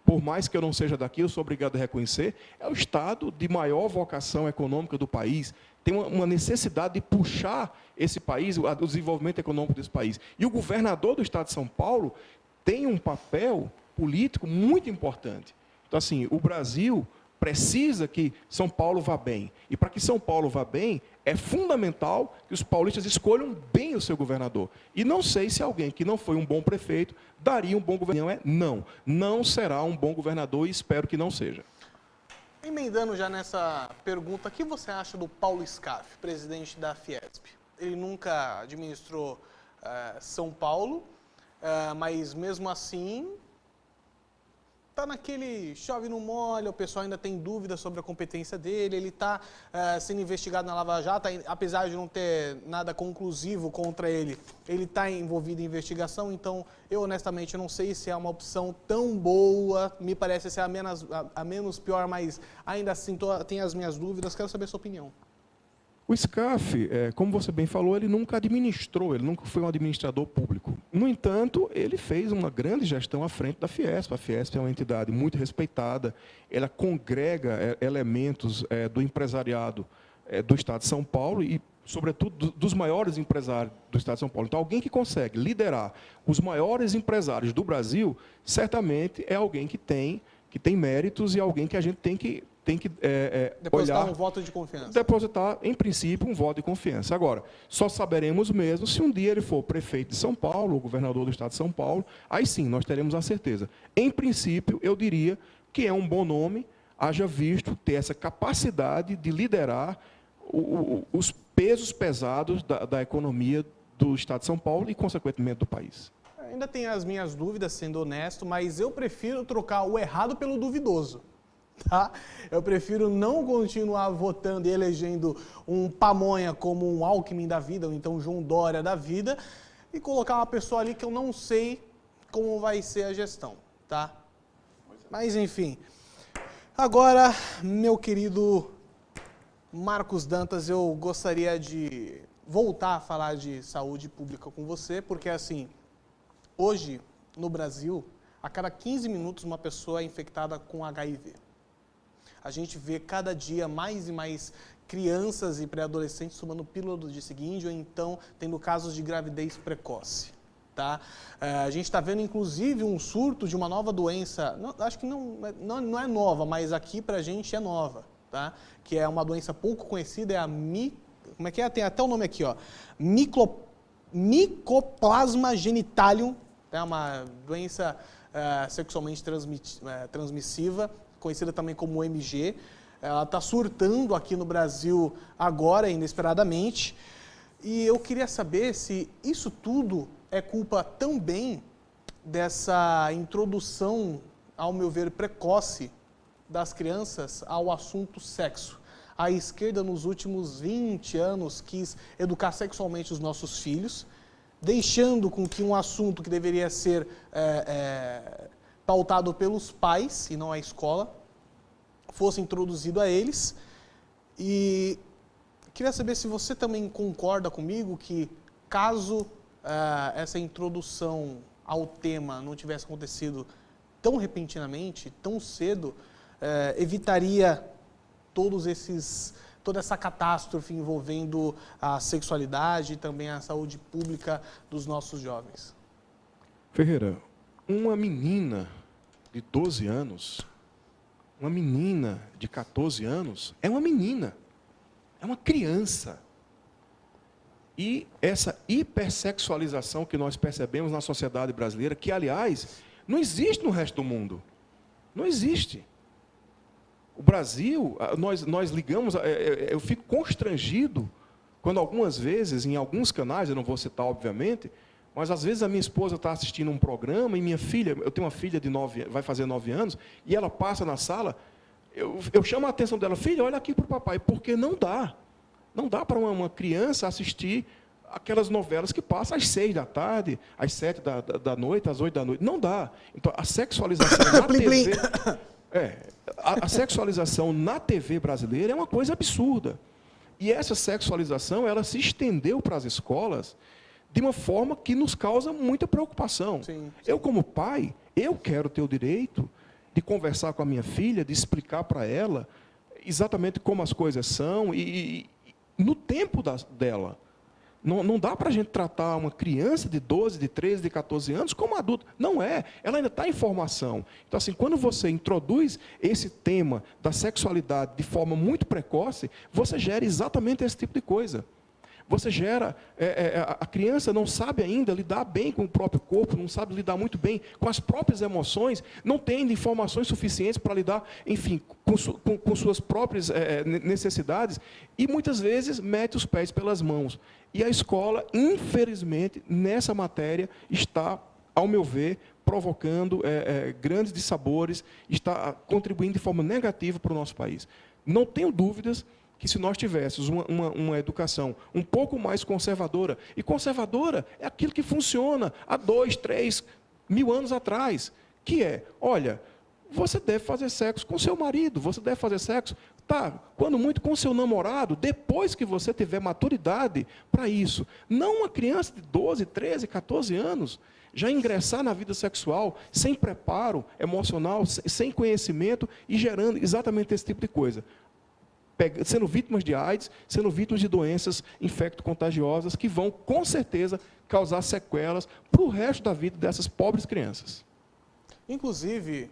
por mais que eu não seja daqui, eu sou obrigado a reconhecer, é o Estado de maior vocação econômica do país. Tem uma necessidade de puxar esse país, o desenvolvimento econômico desse país. E o governador do Estado de São Paulo tem um papel político muito importante. Então, assim, o Brasil precisa que São Paulo vá bem. E para que São Paulo vá bem, é fundamental que os paulistas escolham bem o seu governador. E não sei se alguém que não foi um bom prefeito daria um bom governador. Não será um bom governador e espero que não seja. Emendando já nessa pergunta, o que você acha do Paulo Scaff, presidente da Fiesp? ele nunca administrou São Paulo, mas mesmo assim está naquele chove não molha, o pessoal ainda tem dúvidas sobre a competência dele, ele está sendo investigado na Lava Jato, apesar de não ter nada conclusivo contra ele, ele está envolvido em investigação, então eu honestamente não sei se é uma opção tão boa, me parece ser a menos pior, mas ainda assim tenho as minhas dúvidas, quero saber a sua opinião. O SCAF, como você bem falou, ele nunca administrou, ele nunca foi um administrador público. No entanto, ele fez uma grande gestão à frente da Fiesp. A Fiesp é uma entidade muito respeitada, ela congrega elementos do empresariado do Estado de São Paulo e, sobretudo, dos maiores empresários do Estado de São Paulo. Então, alguém que consegue liderar os maiores empresários do Brasil, certamente é alguém que tem méritos e alguém que a gente tem que depositar olhar, um voto de confiança. Depositar, em princípio, um voto de confiança. Agora, só saberemos mesmo se um dia ele for prefeito de São Paulo, ou governador do Estado de São Paulo, aí sim, nós teremos a certeza. Em princípio, eu diria que é um bom nome, haja visto ter essa capacidade de liderar os pesos pesados da economia do Estado de São Paulo e, consequentemente, do país. Ainda tenho as minhas dúvidas, sendo honesto, mas eu prefiro trocar o errado pelo duvidoso. Tá? Eu prefiro não continuar votando e elegendo um Pamonha como um Alckmin da vida, ou então João Dória da vida, e colocar uma pessoa ali que eu não sei como vai ser a gestão. Tá? Mas, enfim. Agora, meu querido Marcos Dantas, eu gostaria de voltar a falar de saúde pública com você, porque, assim, hoje, no Brasil, a cada 15 minutos uma pessoa é infectada com HIV. A gente vê cada dia mais e mais crianças e pré-adolescentes tomando pílula do dia seguinte, ou então tendo casos de gravidez precoce. Tá? A gente está vendo, inclusive, um surto de uma nova doença, acho que não é nova, mas aqui para a gente é nova, tá? Que é uma doença pouco conhecida, é a como é que é? Tem até o nome aqui, ó, Mycoplasma genitalium, é uma doença sexualmente transmissiva, conhecida também como MG. Ela está surtando aqui no Brasil agora, inesperadamente. E eu queria saber se isso tudo é culpa também dessa introdução, ao meu ver, precoce das crianças ao assunto sexo. A esquerda, nos últimos 20 anos, quis educar sexualmente os nossos filhos, deixando com que um assunto que deveria ser pautado pelos pais e não a escola, fosse introduzido a eles. E queria saber se você também concorda comigo que, caso essa introdução ao tema não tivesse acontecido tão repentinamente, tão cedo, evitaria toda essa catástrofe envolvendo a sexualidade e também a saúde pública dos nossos jovens. Ferreira, uma menina de 12 anos, uma menina de 14 anos, é uma menina, é uma criança. E essa hipersexualização que nós percebemos na sociedade brasileira, que, aliás, não existe no resto do mundo. Não existe. O Brasil, nós ligamos, eu fico constrangido quando algumas vezes, em alguns canais, eu não vou citar, obviamente, mas às vezes a minha esposa está assistindo um programa e minha filha, eu tenho uma filha de vai fazer 9 anos, e ela passa na sala, eu chamo a atenção dela, filha, olha aqui para o papai, porque não dá. Não dá para uma criança assistir aquelas novelas que passam às 6 da tarde, às 7 da noite, às 8 da noite. Não dá. Então, a sexualização na TV... a sexualização na TV brasileira é uma coisa absurda. E essa sexualização, ela se estendeu para as escolas de uma forma que nos causa muita preocupação. Sim. Eu, como pai, eu quero ter o direito de conversar com a minha filha, de explicar para ela exatamente como as coisas são e no tempo dela. Não dá para a gente tratar uma criança de 12, de 13, de 14 anos como adulto. Não é. Ela ainda está em formação. Então, assim, quando você introduz esse tema da sexualidade de forma muito precoce, você gera exatamente esse tipo de coisa. Você gera... a criança não sabe ainda lidar bem com o próprio corpo, não sabe lidar muito bem com as próprias emoções, não tem informações suficientes para lidar, enfim, com suas próprias necessidades, e muitas vezes mete os pés pelas mãos. E a escola, infelizmente, nessa matéria, está, ao meu ver, provocando grandes dissabores, está contribuindo de forma negativa para o nosso país. Não tenho dúvidas que se nós tivéssemos uma educação um pouco mais conservadora, e conservadora é aquilo que funciona há 2, 3 mil anos atrás, que é, olha, você deve fazer sexo com seu marido, você deve fazer sexo, quando muito, com seu namorado, depois que você tiver maturidade para isso. Não uma criança de 12, 13, 14 anos, já ingressar na vida sexual sem preparo emocional, sem conhecimento e gerando exatamente esse tipo de coisa. Sendo vítimas de AIDS, sendo vítimas de doenças infecto-contagiosas que vão, com certeza, causar sequelas para o resto da vida dessas pobres crianças. Inclusive,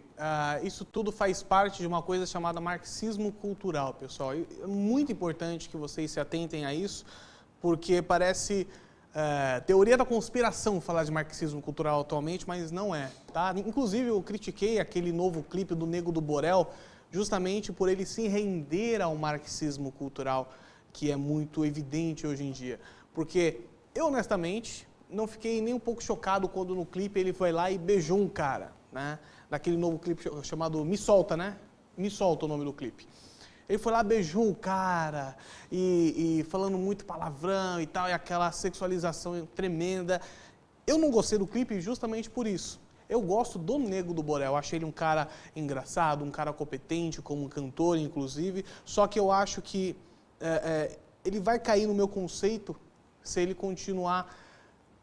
isso tudo faz parte de uma coisa chamada marxismo cultural, pessoal. E é muito importante que vocês se atentem a isso, porque parece teoria da conspiração falar de marxismo cultural atualmente, mas não é. Tá? Inclusive, eu critiquei aquele novo clipe do Nego do Borel, justamente por ele se render ao marxismo cultural, que é muito evidente hoje em dia. Porque eu, honestamente, não fiquei nem um pouco chocado quando no clipe ele foi lá e beijou um cara, né? Naquele novo clipe chamado Me Solta, né? Me Solta o nome do clipe. Ele foi lá, beijou o cara, e falando muito palavrão e tal, e aquela sexualização tremenda. Eu não gostei do clipe justamente por isso. Eu gosto do Nego do Borel, achei ele um cara engraçado, um cara competente, como cantor, inclusive, só que eu acho que ele vai cair no meu conceito se ele continuar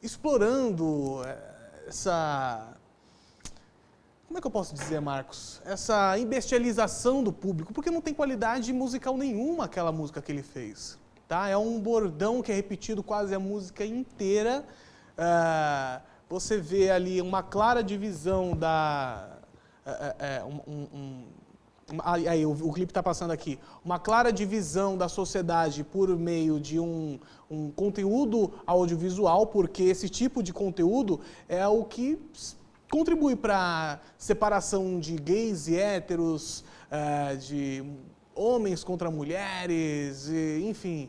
explorando essa... Como é que eu posso dizer, Marcos? Essa imbestialização do público, porque não tem qualidade musical nenhuma aquela música que ele fez. Tá? É um bordão que é repetido quase a música inteira. Você vê ali uma clara divisão da... aí, o clipe está passando aqui. Uma clara divisão da sociedade por meio de um conteúdo audiovisual, porque esse tipo de conteúdo é o que contribui para a separação de gays e héteros, de homens contra mulheres, enfim.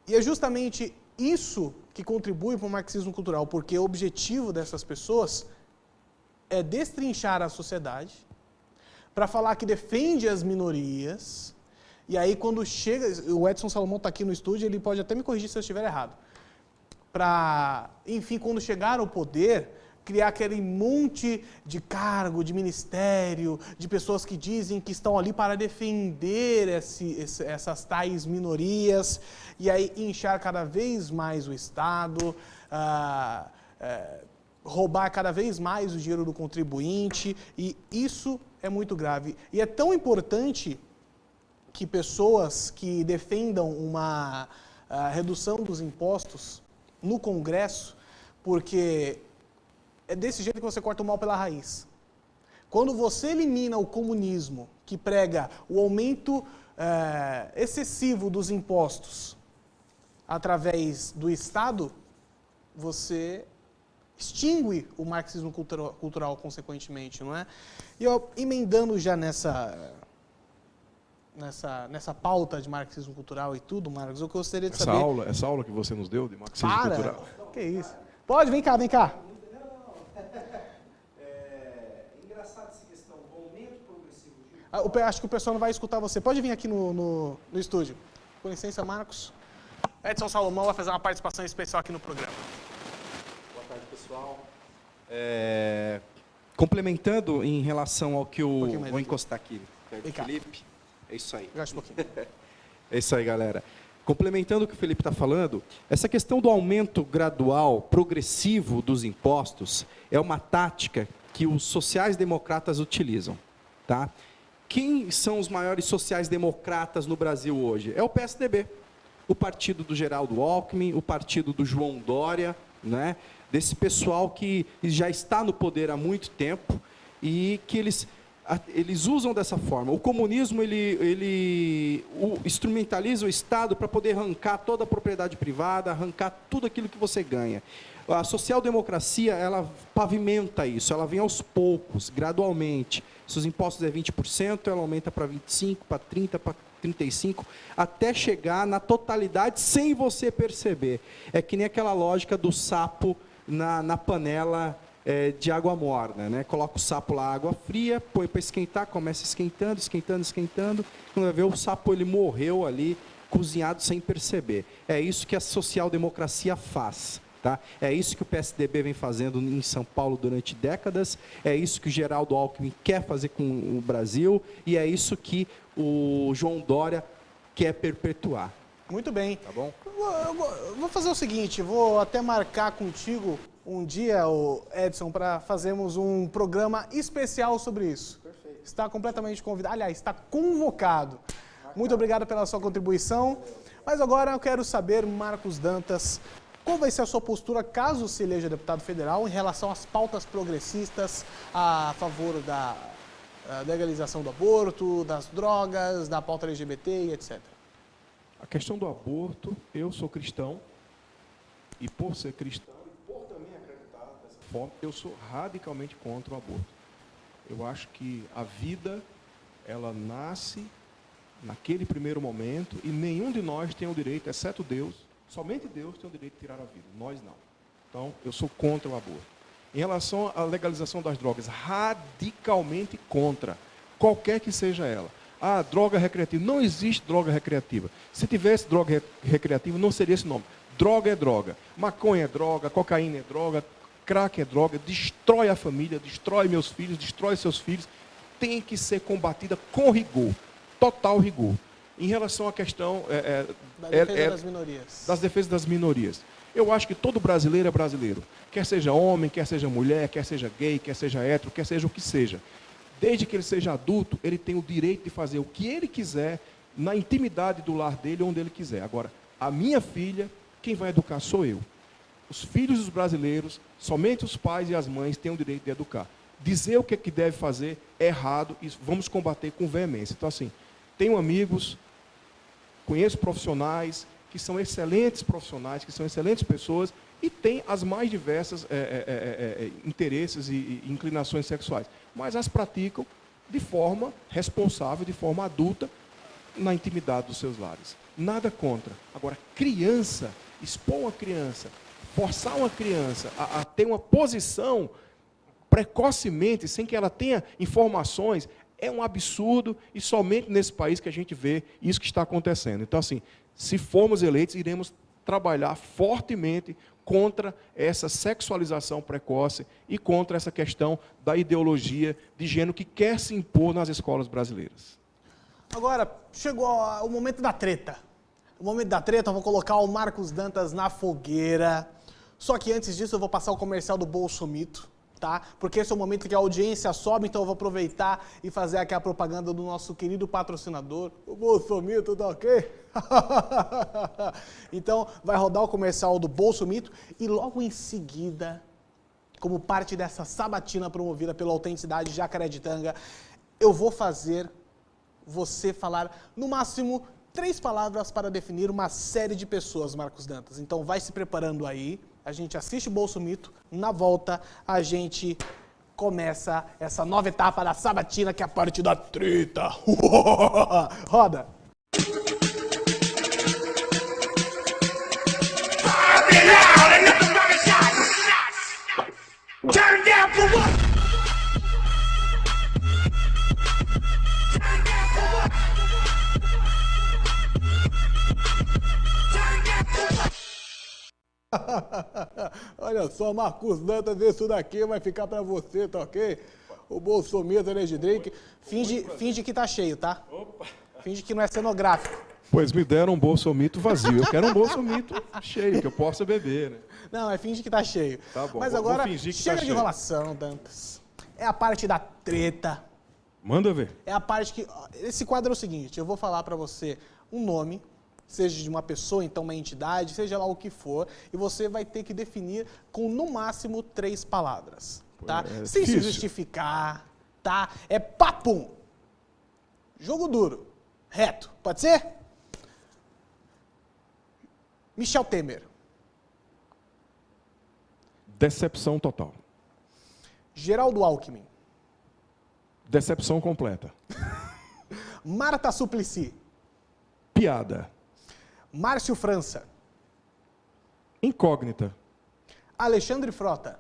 E é justamente isso que contribui para o marxismo cultural, porque o objetivo dessas pessoas é destrinchar a sociedade, para falar que defende as minorias, e aí quando chega, o Edson Salomão está aqui no estúdio, ele pode até me corrigir se eu estiver errado, para, enfim, quando chegar ao poder, criar aquele monte de cargo, de ministério, de pessoas que dizem que estão ali para defender essas tais minorias, e aí inchar cada vez mais o Estado, roubar cada vez mais o dinheiro do contribuinte, e isso é muito grave. E é tão importante que pessoas que defendam uma redução dos impostos no Congresso, porque é desse jeito que você corta o mal pela raiz. Quando você elimina o comunismo, que prega o aumento excessivo dos impostos através do Estado, você extingue o marxismo cultural consequentemente, não é? E eu, emendando já nessa pauta de marxismo cultural e tudo, Marcos, eu gostaria de saber... Essa aula que você nos deu de marxismo cultural. Que isso? Pode, vem cá, vem cá. Engraçado essa questão, o aumento progressivo de... Acho que o pessoal não vai escutar você. Pode vir aqui no estúdio. Com licença, Marcos. Edson Salomão vai fazer uma participação especial aqui no programa. Boa tarde, pessoal. Complementando em relação ao que o... Vou encostar aqui perto do Felipe. É isso aí. Gaste um pouquinho. É isso aí, galera. Complementando o que o Felipe está falando, essa questão do aumento gradual, progressivo dos impostos, é uma tática que os sociais-democratas utilizam. Tá? Quem são os maiores sociais-democratas no Brasil hoje? É o PSDB, o partido do Geraldo Alckmin, o partido do João Dória, né? Desse pessoal que já está no poder há muito tempo e que eles Eles usam dessa forma. O comunismo instrumentaliza o Estado para poder arrancar toda a propriedade privada, arrancar tudo aquilo que você ganha. A social-democracia, ela pavimenta isso, ela vem aos poucos, gradualmente. Se os impostos é 20%, ela aumenta para 25%, para 30%, para 35%, até chegar na totalidade sem você perceber. É que nem aquela lógica do sapo na panela de água morna, né? Coloca o sapo lá, água fria, põe para esquentar, começa esquentando, esquentando, esquentando. Quando vai ver, o sapo ele morreu ali, cozinhado sem perceber. É isso que a social-democracia faz. Tá? É isso que o PSDB vem fazendo em São Paulo durante décadas, é isso que o Geraldo Alckmin quer fazer com o Brasil e é isso que o João Dória quer perpetuar. Muito bem. Tá bom? Eu vou fazer o seguinte, vou até marcar contigo um dia, Edson, para fazermos um programa especial sobre isso. Perfeito. Está completamente convidado, aliás, está convocado. Muito obrigado pela sua contribuição. Mas agora eu quero saber, Marcos Dantas, qual vai ser a sua postura caso se eleja deputado federal em relação às pautas progressistas a favor da legalização do aborto, das drogas, da pauta LGBT e etc? A questão do aborto, eu sou cristão, e por ser cristão, e por também acreditar dessa forma, eu sou radicalmente contra o aborto. Eu acho que a vida, ela nasce naquele primeiro momento, e nenhum de nós tem o direito, exceto Deus, somente Deus tem o direito de tirar a vida, nós não. Então, eu sou contra o aborto. Em relação à legalização das drogas, radicalmente contra, qualquer que seja ela. Ah, droga recreativa. Não existe droga recreativa. Se tivesse droga recreativa, não seria esse nome. Droga é droga. Maconha é droga, cocaína é droga, crack é droga, destrói a família, destrói meus filhos, destrói seus filhos. Tem que ser combatida com rigor, total rigor. Em relação à questão da defesa das minorias. Das defesas das minorias. Eu acho que todo brasileiro é brasileiro. Quer seja homem, quer seja mulher, quer seja gay, quer seja hétero, quer seja o que seja. Desde que ele seja adulto, ele tem o direito de fazer o que ele quiser na intimidade do lar dele, onde ele quiser. Agora, a minha filha, quem vai educar sou eu. Os filhos dos brasileiros, somente os pais e as mães têm o direito de educar. Dizer o que é que deve fazer é errado e vamos combater com veemência. Então, assim, tenho amigos, conheço profissionais que são excelentes profissionais, que são excelentes pessoas e têm as mais diversas interesses e inclinações sexuais, mas as praticam de forma responsável, de forma adulta, na intimidade dos seus lares. Nada contra. Agora, criança, expor uma criança, forçar uma criança a ter uma posição precocemente, sem que ela tenha informações, é um absurdo e somente nesse país que a gente vê isso que está acontecendo. Então, assim, se formos eleitos, iremos trabalhar fortemente contra essa sexualização precoce e contra essa questão da ideologia de gênero que quer se impor nas escolas brasileiras. Agora, chegou o momento da treta. O momento da treta, eu vou colocar o Marcos Dantas na fogueira. Só que antes disso, eu vou passar o comercial do Bolsomito. Tá? Porque esse é o momento que a audiência sobe, então eu vou aproveitar e fazer aqui a propaganda do nosso querido patrocinador, o Bolsomito, tá ok? Então, vai rodar o comercial do Bolsomito e logo em seguida, como parte dessa sabatina promovida pela Autenticidade Jacareditanga, eu vou fazer você falar, no máximo, 3 palavras para definir uma série de pessoas, Marcos Dantas. Então, vai se preparando aí. A gente assiste Bolsomito, na volta a gente começa essa nova etapa da sabatina, que é a parte da treta. Roda! Olha só, Marcos Dantas, isso daqui vai ficar pra você, tá ok? O Bolsomito Energy Drink. Finge que tá cheio, tá? Opa. Finge que não é cenográfico. Pois me deram um Bolsomito vazio. Eu quero um Bolsomito cheio, que eu possa beber, né? Não, é finge que tá cheio. Tá bom. Mas agora, tá chega de enrolação, Dantas. É a parte da treta. Manda ver. É a parte que... Esse quadro é o seguinte, eu vou falar pra você um nome, seja de uma pessoa, então uma entidade, seja lá o que for, e você vai ter que definir com, no máximo, 3 palavras, tá? Sem se justificar, tá? É papum. Jogo duro. Reto. Pode ser? Michel Temer. Decepção total. Geraldo Alckmin. Decepção completa. Marta Suplicy. Piada. Márcio França. Incógnita. Alexandre Frota.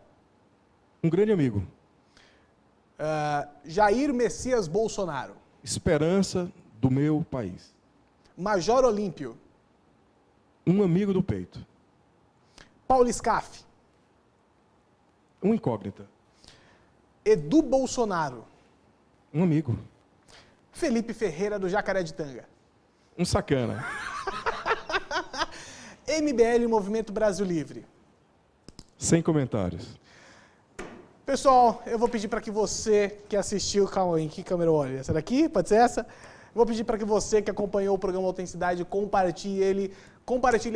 Um grande amigo. Jair Messias Bolsonaro. Esperança do meu país. Major Olímpio. Um amigo do peito. Paulo Scaff. Um incógnita. Edu Bolsonaro. Um amigo. Felipe Ferreira do Jacareditanga. Um sacana. MBL Movimento Brasil Livre. Sem comentários. Pessoal, eu vou pedir para que você que assistiu, calma aí, em que câmera eu olho? Essa daqui? Pode ser essa? Eu vou pedir para que você que acompanhou o programa Autenticidade compartilhe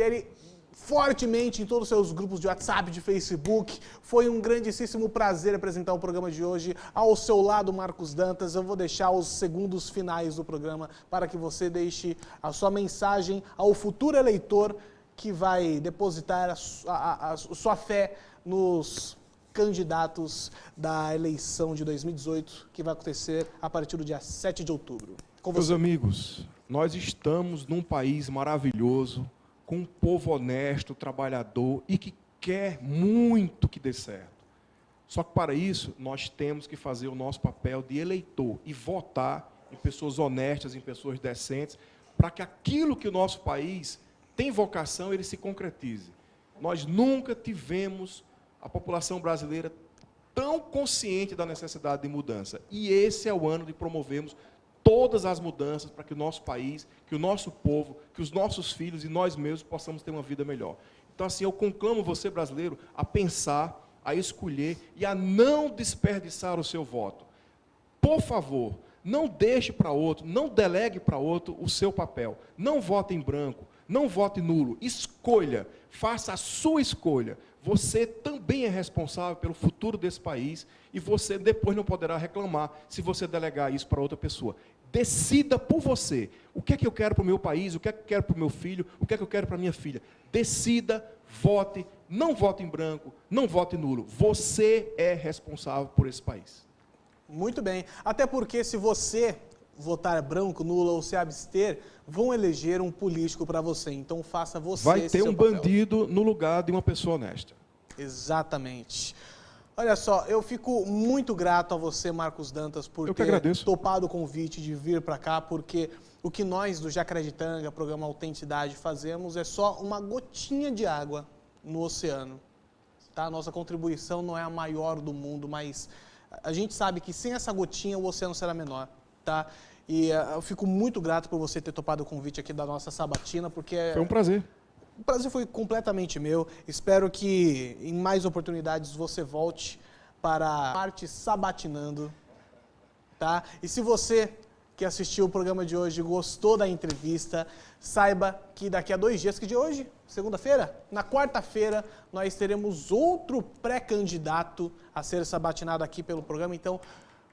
ele fortemente em todos os seus grupos de WhatsApp, de Facebook. Foi um grandíssimo prazer apresentar o programa de hoje. Ao seu lado, Marcos Dantas. Eu vou deixar os segundos finais do programa para que você deixe a sua mensagem ao futuro eleitor que vai depositar a sua fé nos candidatos da eleição de 2018, que vai acontecer a partir do dia 7 de outubro. Com Meus você. amigos, nós estamos num país maravilhoso, com um povo honesto, trabalhador e que quer muito que dê certo. Só que para isso, nós temos que fazer o nosso papel de eleitor e votar em pessoas honestas, em pessoas decentes, para que aquilo que o nosso país tem vocação, ele se concretize. Nós nunca tivemos a população brasileira tão consciente da necessidade de mudança. E esse é o ano de promovermos todas as mudanças para que o nosso país, que o nosso povo, que os nossos filhos e nós mesmos possamos ter uma vida melhor. Então, assim, eu conclamo você, brasileiro, a pensar, a escolher e a não desperdiçar o seu voto. Por favor, não deixe para outro, não delegue para outro o seu papel. Não vote em branco, não vote nulo. Escolha, faça a sua escolha. Você também é responsável pelo futuro desse país e você depois não poderá reclamar se você delegar isso para outra pessoa. Decida por você. O que é que eu quero para o meu país, o que é que eu quero para o meu filho, o que é que eu quero para a minha filha. Decida, vote, não vote em branco, não vote nulo. Você é responsável por esse país. Muito bem. Até porque se você votar branco, nulo ou se abster, vão eleger um político para você. Então faça você Vai ter um papel. bandido no lugar de uma pessoa honesta. Exatamente. Olha só, eu fico muito grato a você, Marcos Dantas, por ter topado o convite de vir para cá, porque o que nós do Jacareditanga, programa Autenticidade, fazemos é só uma gotinha de água no oceano. Tá? Nossa contribuição não é a maior do mundo, mas a gente sabe que sem essa gotinha o oceano será menor. Tá? E eu fico muito grato por você ter topado o convite aqui da nossa sabatina, porque... Foi um prazer. O prazer foi completamente meu. Espero que em mais oportunidades você volte para a parte sabatinando, tá? E se você que assistiu o programa de hoje gostou da entrevista, saiba que daqui a 2 dias, que de hoje, segunda-feira, na quarta-feira, nós teremos outro pré-candidato a ser sabatinado aqui pelo programa. Então,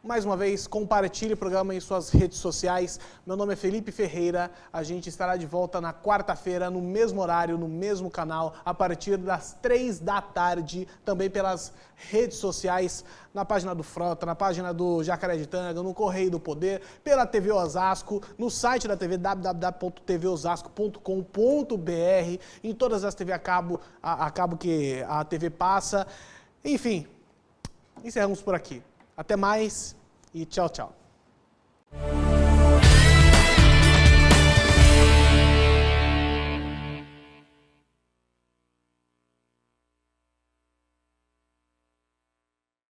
mais uma vez, compartilhe o programa em suas redes sociais. Meu nome é Felipe Ferreira. A gente estará de volta na quarta-feira, no mesmo horário, no mesmo canal, a partir das 3 da tarde, também pelas redes sociais, na página do Frota, na página do Jacareditanga, no Correio do Poder, pela TV Osasco, no site da TV, www.tvosasco.com.br, em todas as TV a cabo que a TV passa. Enfim, encerramos por aqui. Até mais e tchau, tchau.